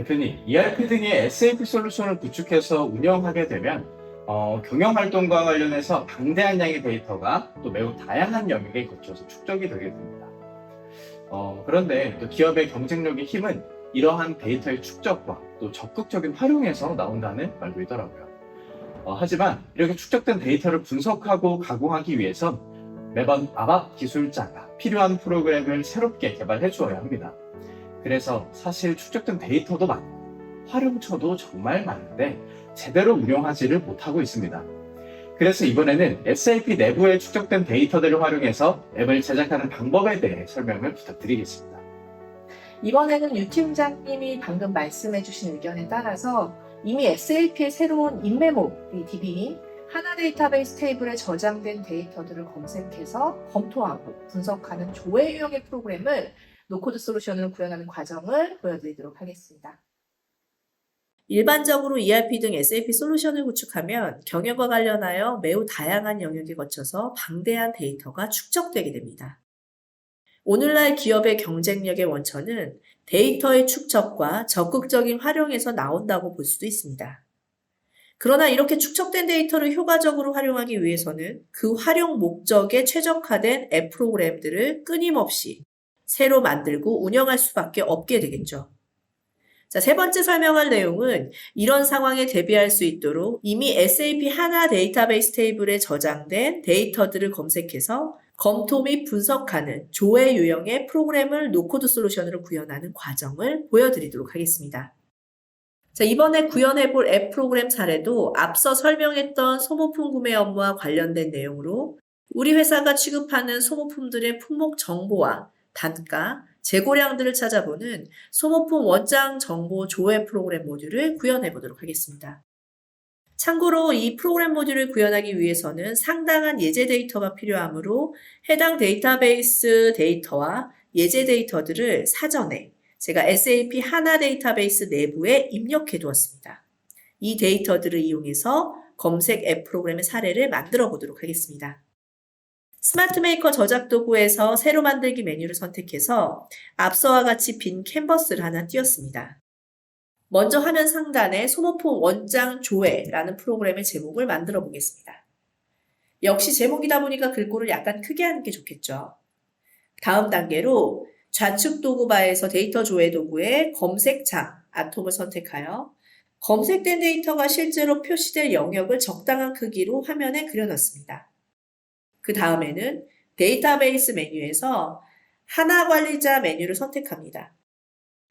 대표님, ERP 등의 SAP 솔루션을 구축해서 운영하게 되면 경영 활동과 관련해서 방대한 양의 데이터가 또 매우 다양한 영역에 거쳐서 축적이 되게 됩니다. 그런데 또 기업의 경쟁력의 힘은 이러한 데이터의 축적과 또 적극적인 활용에서 나온다는 말도 있더라고요. 하지만 이렇게 축적된 데이터를 분석하고 가공하기 위해선 매번 ABAP 기술자가 필요한 프로그램을 새롭게 개발해 주어야 합니다. 그래서 사실 축적된 데이터도 많고 활용처도 정말 많은데 제대로 운용하지를 못하고 있습니다. 그래서 이번에는 SAP 내부에 축적된 데이터들을 활용해서 앱을 제작하는 방법에 대해 설명을 부탁드리겠습니다. 이번에는 유 팀장님이 방금 말씀해주신 의견에 따라서 이미 SAP의 새로운 인메모리 DB인 하나 데이터베이스 테이블에 저장된 데이터들을 검색해서 검토하고 분석하는 조회 유형의 프로그램을 노코드 솔루션으로 구현하는 과정을 보여드리도록 하겠습니다. 일반적으로 ERP 등 SAP 솔루션을 구축하면 경영과 관련하여 매우 다양한 영역에 거쳐서 방대한 데이터가 축적되게 됩니다. 오늘날 기업의 경쟁력의 원천은 데이터의 축적과 적극적인 활용에서 나온다고 볼 수도 있습니다. 그러나 이렇게 축적된 데이터를 효과적으로 활용하기 위해서는 그 활용 목적에 최적화된 앱 프로그램들을 끊임없이 새로 만들고 운영할 수밖에 없게 되겠죠. 자, 세 번째 설명할 내용은 이런 상황에 대비할 수 있도록 이미 SAP 하나 데이터베이스 테이블에 저장된 데이터들을 검색해서 검토 및 분석하는 조회 유형의 프로그램을 노코드 솔루션으로 구현하는 과정을 보여드리도록 하겠습니다. 자, 이번에 구현해볼 앱 프로그램 사례도 앞서 설명했던 소모품 구매 업무와 관련된 내용으로 우리 회사가 취급하는 소모품들의 품목 정보와 단가, 재고량들을 찾아보는 소모품 원장 정보 조회 프로그램 모듈을 구현해 보도록 하겠습니다. 참고로 이 프로그램 모듈을 구현하기 위해서는 상당한 예제 데이터가 필요하므로 해당 데이터베이스 데이터와 예제 데이터들을 사전에 제가 SAP 하나 데이터베이스 내부에 입력해 두었습니다. 이 데이터들을 이용해서 검색 앱 프로그램의 사례를 만들어 보도록 하겠습니다. 스마트 메이커 저작 도구에서 새로 만들기 메뉴를 선택해서 앞서와 같이 빈 캔버스를 하나 띄웠습니다. 먼저 화면 상단에 소모품 원장 조회라는 프로그램의 제목을 만들어 보겠습니다. 역시 제목이다 보니까 글꼴을 약간 크게 하는 게 좋겠죠. 다음 단계로 좌측 도구바에서 데이터 조회 도구의 검색창 아톰을 선택하여 검색된 데이터가 실제로 표시될 영역을 적당한 크기로 화면에 그려넣습니다. 그 다음에는 데이터베이스 메뉴에서 하나 관리자 메뉴를 선택합니다.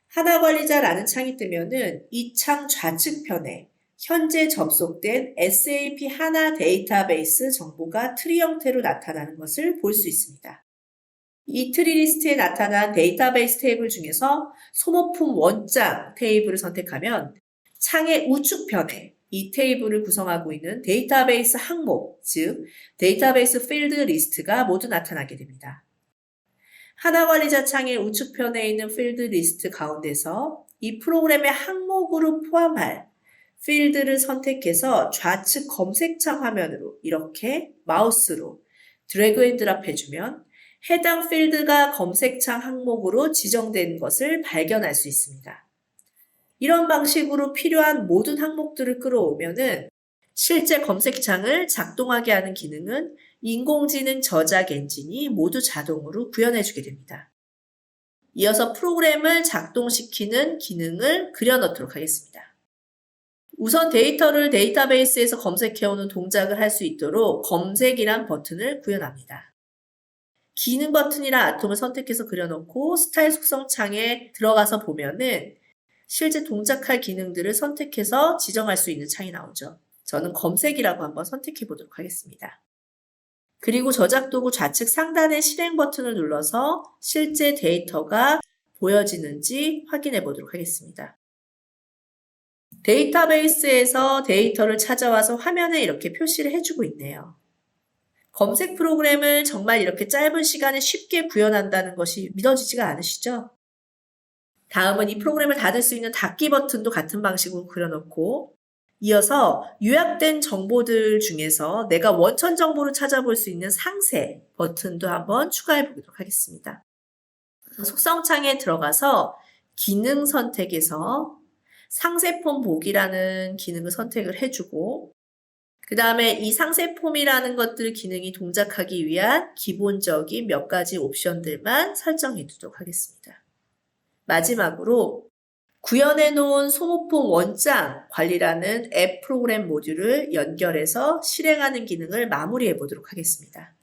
하나 관리자라는 창이 뜨면은 이 창 좌측편에 현재 접속된 SAP 하나 데이터베이스 정보가 트리 형태로 나타나는 것을 볼 수 있습니다. 이 트리 리스트에 나타난 데이터베이스 테이블 중에서 소모품 원장 테이블을 선택하면 창의 우측편에 이 테이블을 구성하고 있는 데이터베이스 항목, 즉 데이터베이스 필드 리스트가 모두 나타나게 됩니다. 하나 관리자 창의 우측편에 있는 필드 리스트 가운데서 이 프로그램의 항목으로 포함할 필드를 선택해서 좌측 검색창 화면으로 이렇게 마우스로 드래그 앤 드랍 해주면 해당 필드가 검색창 항목으로 지정된 것을 발견할 수 있습니다. 이런 방식으로 필요한 모든 항목들을 끌어오면은 실제 검색창을 작동하게 하는 기능은 인공지능 저작 엔진이 모두 자동으로 구현해주게 됩니다. 이어서 프로그램을 작동시키는 기능을 그려넣도록 하겠습니다. 우선 데이터를 데이터베이스에서 검색해오는 동작을 할 수 있도록 검색이란 버튼을 구현합니다. 기능 버튼이란 아톰을 선택해서 그려놓고 스타일 속성 창에 들어가서 보면은 실제 동작할 기능들을 선택해서 지정할 수 있는 창이 나오죠. 저는 검색이라고 한번 선택해 보도록 하겠습니다. 그리고 저작 도구 좌측 상단의 실행 버튼을 눌러서 실제 데이터가 보여지는지 확인해 보도록 하겠습니다. 데이터베이스에서 데이터를 찾아와서 화면에 이렇게 표시를 해주고 있네요. 검색 프로그램을 정말 이렇게 짧은 시간에 쉽게 구현한다는 것이 믿어지지가 않으시죠? 다음은 이 프로그램을 닫을 수 있는 닫기 버튼도 같은 방식으로 그려놓고 이어서 요약된 정보들 중에서 내가 원천 정보를 찾아볼 수 있는 상세 버튼도 한번 추가해 보도록 하겠습니다. 속성창에 들어가서 기능 선택에서 상세폼 보기라는 기능을 선택을 해주고, 그 다음에 이 상세폼이라는 것들 기능이 동작하기 위한 기본적인 몇 가지 옵션들만 설정해 두도록 하겠습니다. 마지막으로 구현해 놓은 소모폼 원장 관리라는 앱 프로그램 모듈을 연결해서 실행하는 기능을 마무리해 보도록 하겠습니다.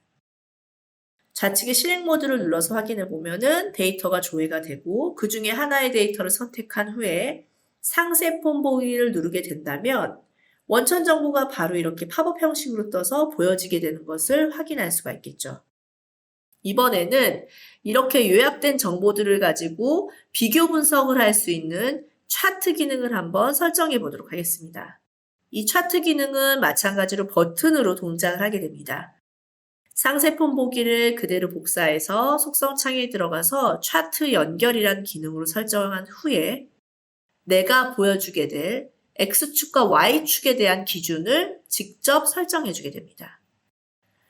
좌측의 실행 모드를 눌러서 확인해 보면은 데이터가 조회가 되고 그 중에 하나의 데이터를 선택한 후에 상세폼 보기를 누르게 된다면 원천 정보가 바로 이렇게 팝업 형식으로 떠서 보여지게 되는 것을 확인할 수가 있겠죠. 이번에는 이렇게 요약된 정보들을 가지고 비교 분석을 할 수 있는 차트 기능을 한번 설정해 보도록 하겠습니다. 이 차트 기능은 마찬가지로 버튼으로 동작을 하게 됩니다. 상세폼 보기를 그대로 복사해서 속성창에 들어가서 차트 연결이라는 기능으로 설정한 후에 내가 보여주게 될 X축과 Y축에 대한 기준을 직접 설정해 주게 됩니다.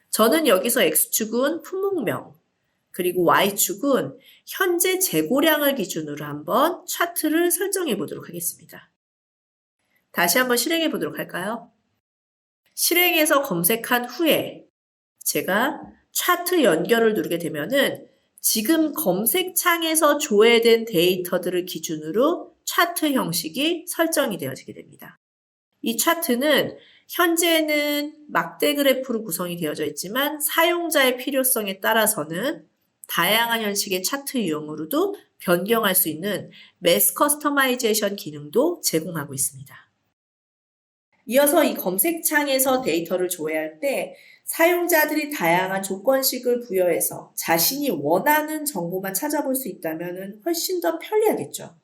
저는 여기서 X축은 품목명, 그리고 Y축은 현재 재고량을 기준으로 한번 차트를 설정해 보도록 하겠습니다. 다시 한번 실행해 보도록 할까요? 실행해서 검색한 후에 제가 차트 연결을 누르게 되면은 지금 검색창에서 조회된 데이터들을 기준으로 차트 형식이 설정이 되어지게 됩니다. 이 차트는 현재는 막대 그래프로 구성이 되어져 있지만 사용자의 필요성에 따라서는 다양한 형식의 차트 유형으로도 변경할 수 있는 매스 커스터마이제이션 기능도 제공하고 있습니다. 이어서 이 검색창에서 데이터를 조회할 때 사용자들이 다양한 조건식을 부여해서 자신이 원하는 정보만 찾아볼 수 있다면 훨씬 더 편리하겠죠.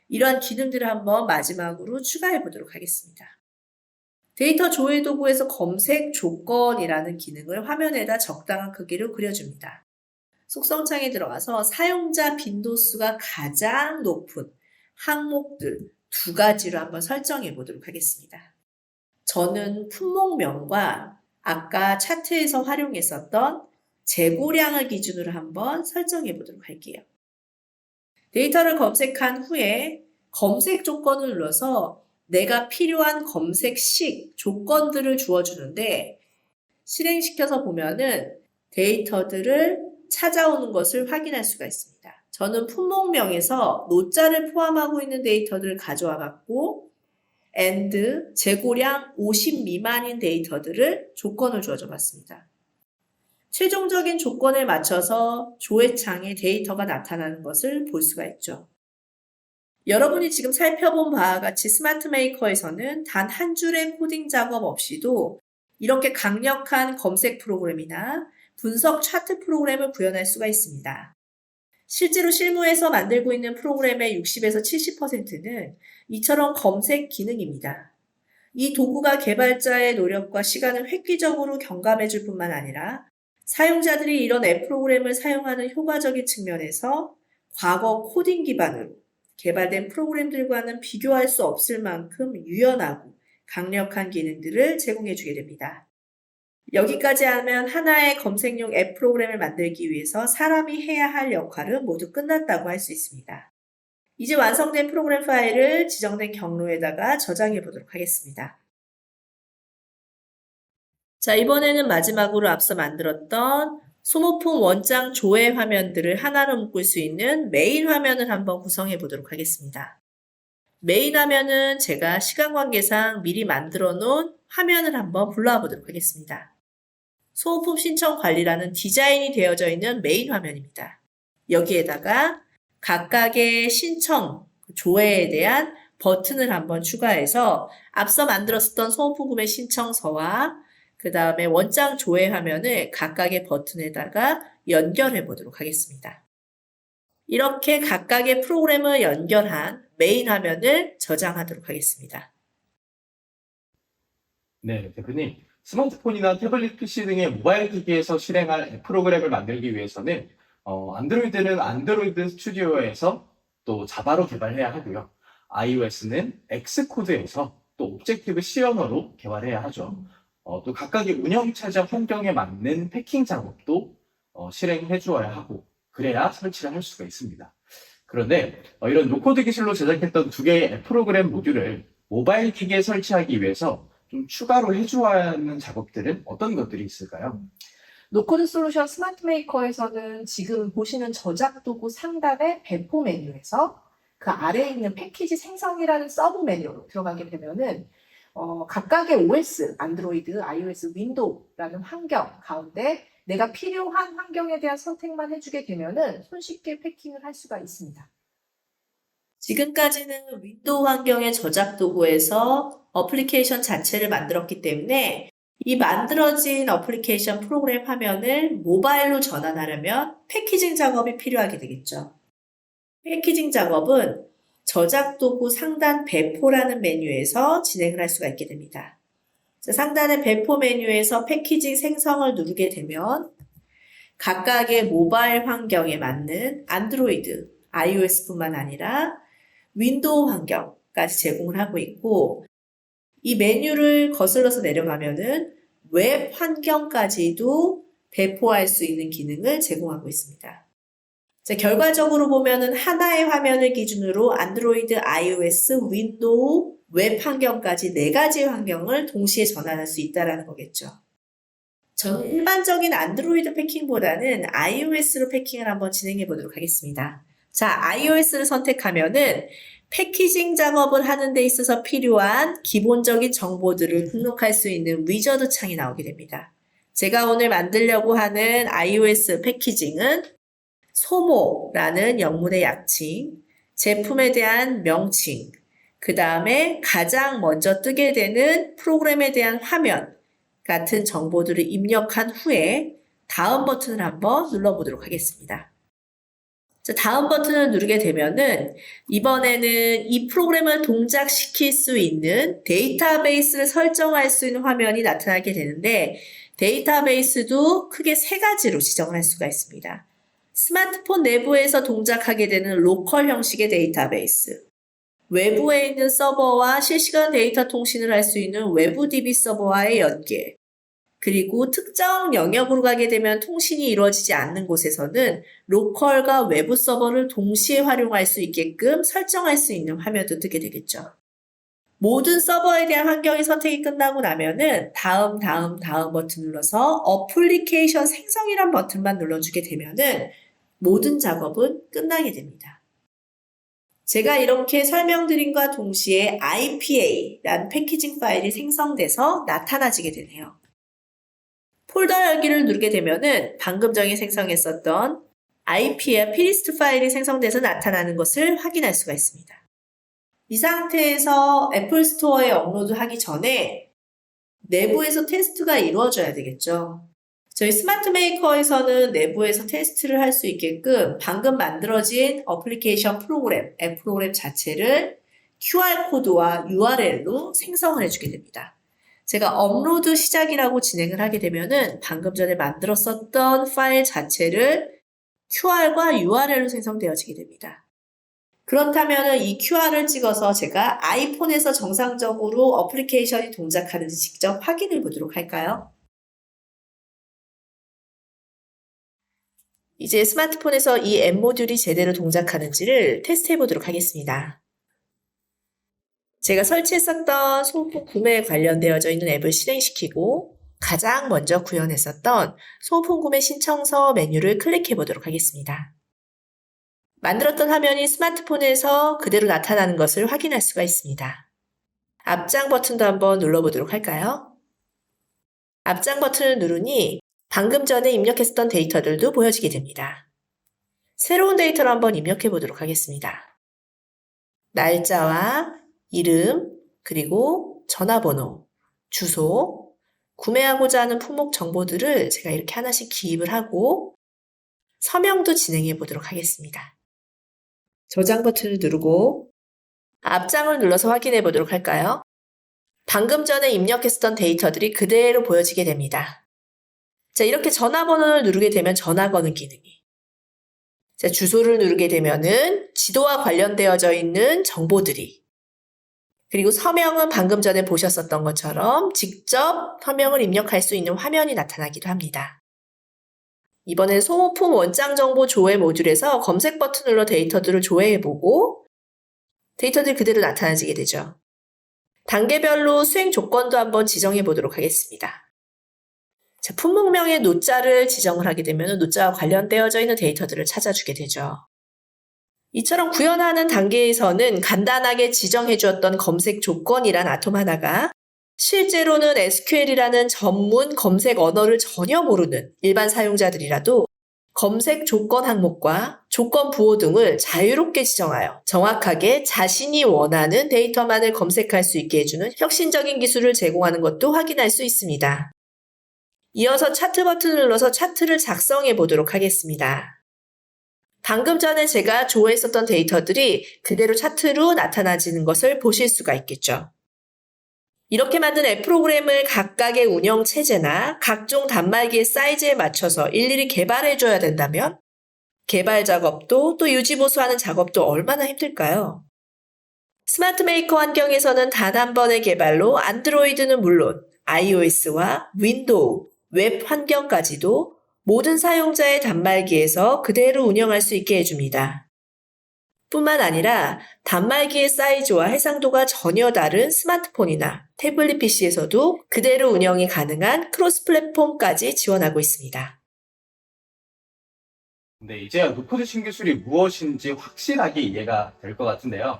이러한 기능들을 한번 마지막으로 추가해 보도록 하겠습니다. 데이터 조회 도구에서 검색 조건이라는 기능을 화면에다 적당한 크기로 그려줍니다. 속성창에 들어가서 사용자 빈도수가 가장 높은 항목들 2가지로 한번 설정해 보도록 하겠습니다. 저는 품목명과 아까 차트에서 활용했었던 재고량을 기준으로 한번 설정해 보도록 할게요. 데이터를 검색한 후에 검색 조건을 눌러서 내가 필요한 검색식 조건들을 주어주는데 실행시켜서 보면은 데이터들을 찾아오는 것을 확인할 수가 있습니다. 저는 품목명에서 노자를 포함하고 있는 데이터들을 가져와 봤고 and 재고량 50 미만인 데이터들을 조건을 주어줘 봤습니다. 최종적인 조건에 맞춰서 조회창에 데이터가 나타나는 것을 볼 수가 있죠. 여러분이 지금 살펴본 바와 같이 스마트 메이커에서는 단 한 줄의 코딩 작업 없이도 이렇게 강력한 검색 프로그램이나 분석 차트 프로그램을 구현할 수가 있습니다. 실제로 실무에서 만들고 있는 프로그램의 60에서 70%는 이처럼 검색 기능입니다. 이 도구가 개발자의 노력과 시간을 획기적으로 경감해 줄 뿐만 아니라 사용자들이 이런 앱 프로그램을 사용하는 효과적인 측면에서 과거 코딩 기반으로 개발된 프로그램들과는 비교할 수 없을 만큼 유연하고 강력한 기능들을 제공해 주게 됩니다. 여기까지 하면 하나의 검색용 앱 프로그램을 만들기 위해서 사람이 해야 할 역할은 모두 끝났다고 할 수 있습니다. 이제 완성된 프로그램 파일을 지정된 경로에다가 저장해 보도록 하겠습니다. 자, 이번에는 마지막으로 앞서 만들었던 소모품 원장 조회 화면들을 하나로 묶을 수 있는 메인 화면을 한번 구성해 보도록 하겠습니다. 메인 화면은 제가 시간 관계상 미리 만들어 놓은 화면을 한번 불러와 보도록 하겠습니다. 소모품 신청 관리라는 디자인이 되어져 있는 메인 화면입니다. 여기에다가 각각의 신청, 조회에 대한 버튼을 한번 추가해서 앞서 만들었었던 소모품 구매 신청서와 그 다음에 원장 조회 화면을 각각의 버튼에다가 연결해 보도록 하겠습니다. 이렇게 각각의 프로그램을 연결한 메인 화면을 저장하도록 하겠습니다. 네, 대표님. 스마트폰이나 태블릿 PC 등의 모바일 기기에서 실행할 앱 프로그램을 만들기 위해서는 안드로이드는 안드로이드 스튜디오에서 또 자바로 개발해야 하고요. iOS는 엑스코드에서 또 옵젝티브 C 언어로 개발해야 하죠. 또 각각의 운영 체제 환경에 맞는 패킹 작업도 실행해 주어야 하고 그래야 설치를 할 수가 있습니다. 그런데 이런 노코드 기술로 제작했던 두 개의 앱 프로그램 모듈을 모바일 기기에 설치하기 위해서 좀 추가로 해줘야 하는 작업들은 어떤 것들이 있을까요? 노코드 솔루션 스마트 메이커에서는 지금 보시는 저작 도구 상단의 배포 메뉴에서 그 아래에 있는 패키지 생성이라는 서브 메뉴로 들어가게 되면은 각각의 OS, 안드로이드, iOS, 윈도우라는 환경 가운데 내가 필요한 환경에 대한 선택만 해주게 되면은 손쉽게 패킹을 할 수가 있습니다. 지금까지는 윈도우 환경의 저작 도구에서 어플리케이션 자체를 만들었기 때문에 이 만들어진 어플리케이션 프로그램 화면을 모바일로 전환하려면 패키징 작업이 필요하게 되겠죠. 패키징 작업은 저작 도구 상단 배포라는 메뉴에서 진행을 할 수가 있게 됩니다. 상단의 배포 메뉴에서 패키징 생성을 누르게 되면 각각의 모바일 환경에 맞는 안드로이드, iOS뿐만 아니라 윈도우 환경까지 제공을 하고 있고, 이 메뉴를 거슬러서 내려가면은 웹 환경까지도 배포할 수 있는 기능을 제공하고 있습니다. 자, 결과적으로 보면은 하나의 화면을 기준으로 안드로이드, iOS, 윈도우, 웹 환경까지 4가지의 환경을 동시에 전환할 수 있다는 거겠죠. 저는 일반적인 안드로이드 패킹보다는 iOS로 패킹을 한번 진행해 보도록 하겠습니다. 자, iOS를 선택하면은 패키징 작업을 하는 데 있어서 필요한 기본적인 정보들을 등록할 수 있는 위저드 창이 나오게 됩니다. 제가 오늘 만들려고 하는 iOS 패키징은 소모라는 영문의 약칭, 제품에 대한 명칭, 그 다음에 가장 먼저 뜨게 되는 프로그램에 대한 화면 같은 정보들을 입력한 후에 다음 버튼을 한번 눌러보도록 하겠습니다. 자, 다음 버튼을 누르게 되면은 이번에는 이 프로그램을 동작시킬 수 있는 데이터베이스를 설정할 수 있는 화면이 나타나게 되는데, 데이터베이스도 크게 3가지로 지정을 할 수가 있습니다. 스마트폰 내부에서 동작하게 되는 로컬 형식의 데이터베이스, 외부에 있는 서버와 실시간 데이터 통신을 할 수 있는 외부 DB 서버와의 연계, 그리고 특정 영역으로 가게 되면 통신이 이루어지지 않는 곳에서는 로컬과 외부 서버를 동시에 활용할 수 있게끔 설정할 수 있는 화면도 뜨게 되겠죠. 모든 서버에 대한 환경이 선택이 끝나고 나면은 다음 버튼 눌러서 어플리케이션 생성이란 버튼만 눌러주게 되면은 모든 작업은 끝나게 됩니다. 제가 이렇게 설명드린과 동시에 IPA라는 패키징 파일이 생성돼서 나타나지게 되네요. 폴더 열기를 누르게 되면은 방금 전에 생성했었던 IPA 피리스트 파일이 생성돼서 나타나는 것을 확인할 수가 있습니다. 이 상태에서 애플 스토어에 업로드하기 전에 내부에서 테스트가 이루어져야 되겠죠. 저희 스마트 메이커에서는 내부에서 테스트를 할 수 있게끔 방금 만들어진 어플리케이션 프로그램, 앱 프로그램 자체를 QR코드와 URL로 생성을 해주게 됩니다. 제가 업로드 시작이라고 진행을 하게 되면은 방금 전에 만들었었던 파일 자체를 QR과 URL로 생성되어지게 됩니다. 그렇다면 이 QR을 찍어서 제가 아이폰에서 정상적으로 어플리케이션이 동작하는지 직접 확인해 보도록 할까요? 이제 스마트폰에서 이 앱 모듈이 제대로 동작하는지를 테스트해 보도록 하겠습니다. 제가 설치했었던 소모품 구매에 관련되어져 있는 앱을 실행시키고 가장 먼저 구현했었던 소모품 구매 신청서 메뉴를 클릭해 보도록 하겠습니다. 만들었던 화면이 스마트폰에서 그대로 나타나는 것을 확인할 수가 있습니다. 앞장 버튼도 한번 눌러보도록 할까요? 앞장 버튼을 누르니 방금 전에 입력했었던 데이터들도 보여지게 됩니다. 새로운 데이터를 한번 입력해 보도록 하겠습니다. 날짜와 이름, 그리고 전화번호, 주소, 구매하고자 하는 품목 정보들을 제가 이렇게 하나씩 기입을 하고 서명도 진행해 보도록 하겠습니다. 저장 버튼을 누르고 앞장을 눌러서 확인해 보도록 할까요? 방금 전에 입력했었던 데이터들이 그대로 보여지게 됩니다. 자, 이렇게 전화번호를 누르게 되면 전화 거는 기능이, 자, 주소를 누르게 되면은 지도와 관련되어져 있는 정보들이, 그리고 서명은 방금 전에 보셨었던 것처럼 직접 서명을 입력할 수 있는 화면이 나타나기도 합니다. 이번엔 소모품 원장 정보 조회 모듈에서 검색 버튼 눌러 데이터들을 조회해보고 데이터들이 그대로 나타나지게 되죠. 단계별로 수행 조건도 한번 지정해 보도록 하겠습니다. 자, 품목명의 노자를 지정을 하게 되면 노자와 관련되어져 있는 데이터들을 찾아주게 되죠. 이처럼 구현하는 단계에서는 간단하게 지정해 주었던 검색 조건이란 아톰 하나가 실제로는 SQL이라는 전문 검색 언어를 전혀 모르는 일반 사용자들이라도 검색 조건 항목과 조건 부호 등을 자유롭게 지정하여 정확하게 자신이 원하는 데이터만을 검색할 수 있게 해주는 혁신적인 기술을 제공하는 것도 확인할 수 있습니다. 이어서 차트 버튼을 눌러서 차트를 작성해 보도록 하겠습니다. 방금 전에 제가 조회했었던 데이터들이 그대로 차트로 나타나지는 것을 보실 수가 있겠죠. 이렇게 만든 앱 프로그램을 각각의 운영 체제나 각종 단말기의 사이즈에 맞춰서 일일이 개발해줘야 된다면 개발 작업도 또 유지 보수하는 작업도 얼마나 힘들까요? 스마트 메이커 환경에서는 단 한 번의 개발로 안드로이드는 물론 iOS와 윈도우, 웹 환경까지도 모든 사용자의 단말기에서 그대로 운영할 수 있게 해줍니다. 뿐만 아니라 단말기의 사이즈와 해상도가 전혀 다른 스마트폰이나 태블릿 PC에서도 그대로 운영이 가능한 크로스 플랫폼까지 지원하고 있습니다. 네, 이제 노코드 신기술이 무엇인지 확실하게 이해가 될 것 같은데요.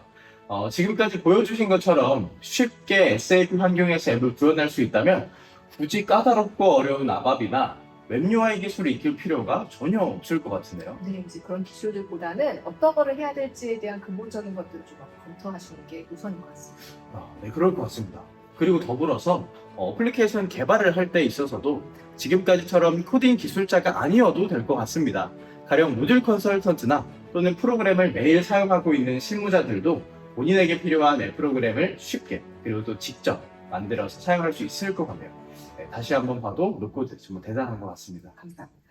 지금까지 보여주신 것처럼 쉽게 SAP 환경에서 앱을 구현할 수 있다면 굳이 까다롭고 어려운 아밥이나 웹 UI 기술을 익힐 필요가 전혀 없을 것 같은데요. 네, 이제 그런 기술들보다는 어떤 거를 해야 될지에 대한 근본적인 것들을 좀 검토하시는 게 우선인 것 같습니다. 네, 그럴 것 같습니다. 그리고 더불어서 어플리케이션 개발을 할 때 있어서도 지금까지처럼 코딩 기술자가 아니어도 될 것 같습니다. 가령 모듈 컨설턴트나 또는 프로그램을 매일 사용하고 있는 실무자들도 본인에게 필요한 앱 프로그램을 쉽게 그리고 또 직접 만들어서 사용할 수 있을 것 같네요. 네, 다시 한번 봐도 노코드 정말 대단한 것 같습니다. 감사합니다.